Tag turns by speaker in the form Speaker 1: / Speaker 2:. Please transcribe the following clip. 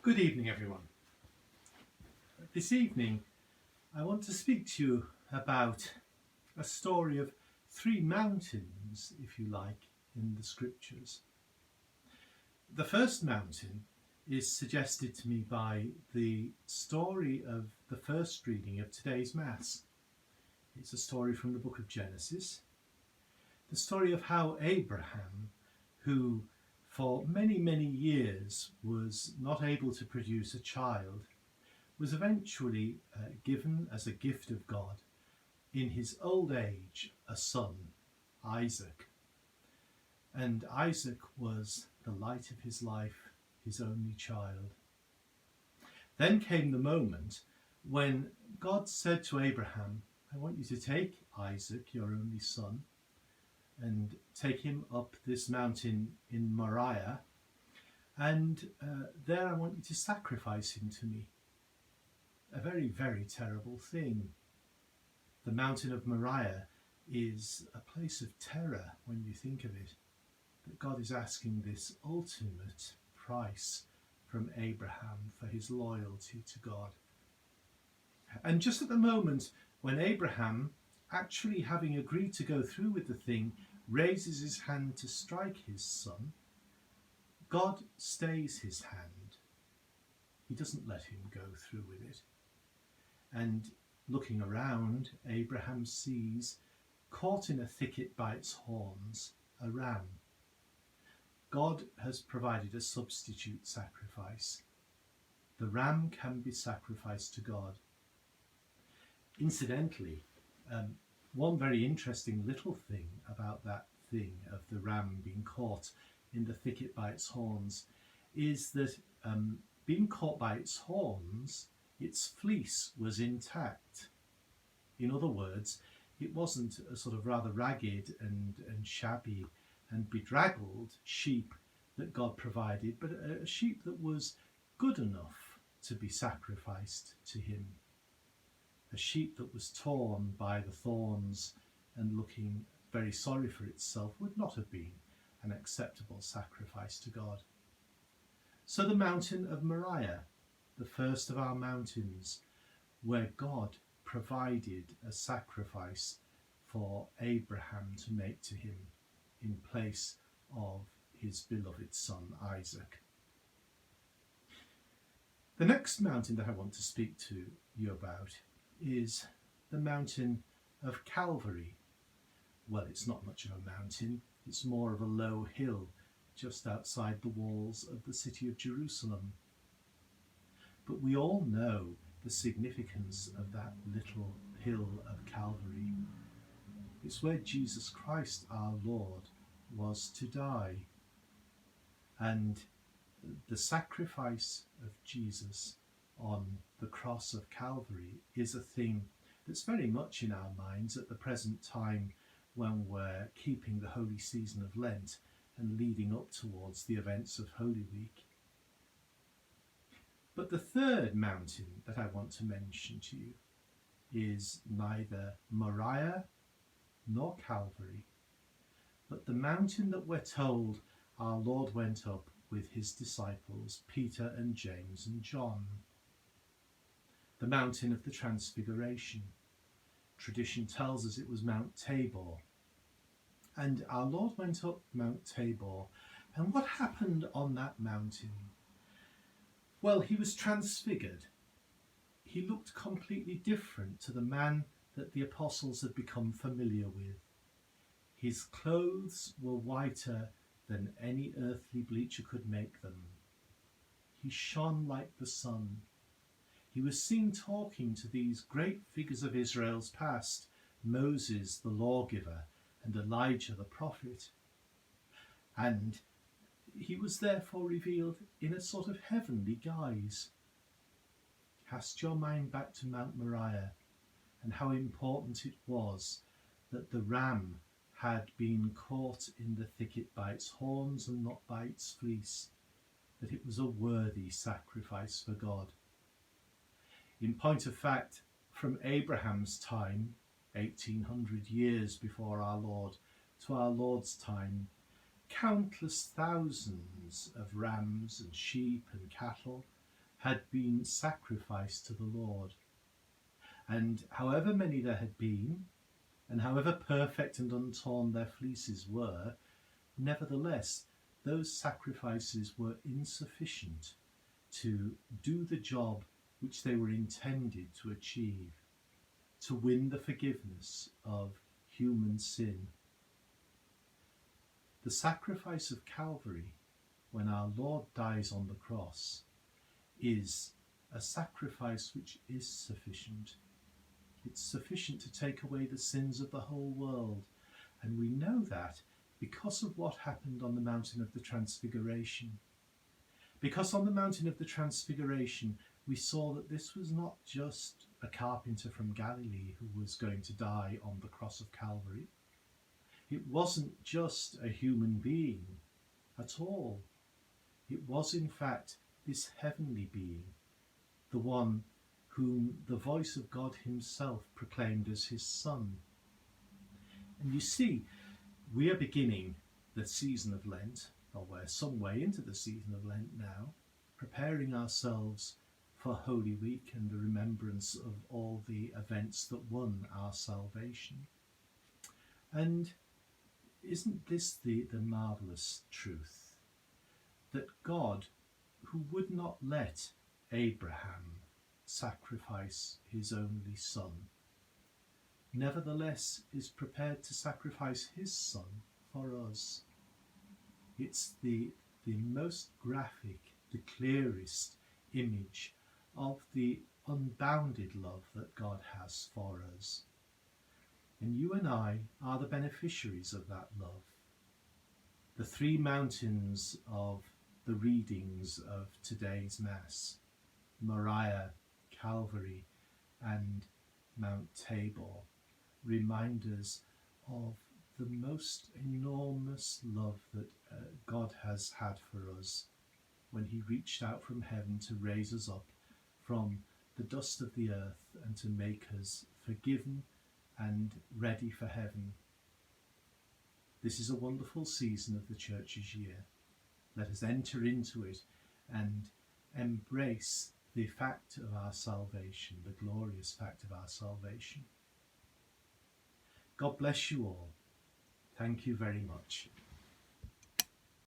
Speaker 1: Good evening, everyone. This evening, I want to speak to you about a story of three mountains, if you like, in the scriptures. The first mountain is suggested to me by the story of the first reading of today's Mass. It's a story from the book of Genesis, the story of how Abraham, who for many, many years was not able to produce a child, was eventually given as a gift of God in his old age a son, Isaac. And Isaac was the light of his life, his only child. Then came the moment when God said to Abraham, I want you to take Isaac, your only son, and take him up this mountain in Moriah, and there I want you to sacrifice him to me. A very, very terrible thing. The mountain of Moriah is a place of terror when you think of it, that God is asking this ultimate price from Abraham for his loyalty to God. And just at the moment when Abraham, actually having agreed to go through with the thing, raises his hand to strike his son, God stays his hand. He doesn't let him go through with it. And looking around, Abraham sees, caught in a thicket by its horns, a ram. God has provided a substitute sacrifice. The ram can be sacrificed to God. Incidentally, one very interesting little thing about that thing of the ram being caught in the thicket by its horns is that being caught by its horns, its fleece was intact. In other words, it wasn't a sort of rather ragged and shabby and bedraggled sheep that God provided, but a sheep that was good enough to be sacrificed to him. A sheep that was torn by the thorns and looking very sorry for itself would not have been an acceptable sacrifice to God. So the mountain of Moriah, the first of our mountains, where God provided a sacrifice for Abraham to make to him in place of his beloved son Isaac. The next mountain that I want to speak to you about is the mountain of Calvary. Well, it's not much of a mountain, it's more of a low hill just outside the walls of the city of Jerusalem. But we all know the significance of that little hill of Calvary. It's where Jesus Christ, our Lord, was to die. And the sacrifice of Jesus on the cross of Calvary is a thing that's very much in our minds at the present time when we're keeping the holy season of Lent and leading up towards the events of Holy Week. But the third mountain that I want to mention to you is neither Moriah nor Calvary, but the mountain that we're told our Lord went up with his disciples, Peter and James and John. The mountain of the Transfiguration. Tradition tells us it was Mount Tabor. And our Lord went up Mount Tabor. And what happened on that mountain? Well, he was transfigured. He looked completely different to the man that the apostles had become familiar with. His clothes were whiter than any earthly bleacher could make them. He shone like the sun. He was seen talking to these great figures of Israel's past, Moses the lawgiver and Elijah the prophet. And he was therefore revealed in a sort of heavenly guise. Cast your mind back to Mount Moriah and how important it was that the ram had been caught in the thicket by its horns and not by its fleece, that it was a worthy sacrifice for God. In point of fact, from Abraham's time, 1800 years before our Lord, to our Lord's time, countless thousands of rams and sheep and cattle had been sacrificed to the Lord. And however many there had been, and however perfect and untorn their fleeces were, nevertheless, those sacrifices were insufficient to do the job which they were intended to achieve, to win the forgiveness of human sin. The sacrifice of Calvary, when our Lord dies on the cross, is a sacrifice which is sufficient. It's sufficient to take away the sins of the whole world. And we know that because of what happened on the mountain of the Transfiguration. Because on the mountain of the Transfiguration, we saw that this was not just a carpenter from Galilee who was going to die on the cross of Calvary. It wasn't just a human being at all. It was in fact this heavenly being, the one whom the voice of God himself proclaimed as his Son. And you see, we are beginning the season of Lent, or we're some way into the season of Lent now, preparing ourselves for Holy Week and the remembrance of all the events that won our salvation. And isn't this the marvellous truth? That God, who would not let Abraham sacrifice his only son, nevertheless is prepared to sacrifice his Son for us. It's the most graphic, the clearest image of the unbounded love that God has for us. And you and I are the beneficiaries of that love. The three mountains of the readings of today's Mass, Moriah, Calvary, and Mount Tabor, remind us of the most enormous love that God has had for us when he reached out from heaven to raise us up from the dust of the earth and to make us forgiven and ready for heaven. This is a wonderful season of the Church's year. Let us enter into it and embrace the fact of our salvation, the glorious fact of our salvation. God bless you all. Thank you very much.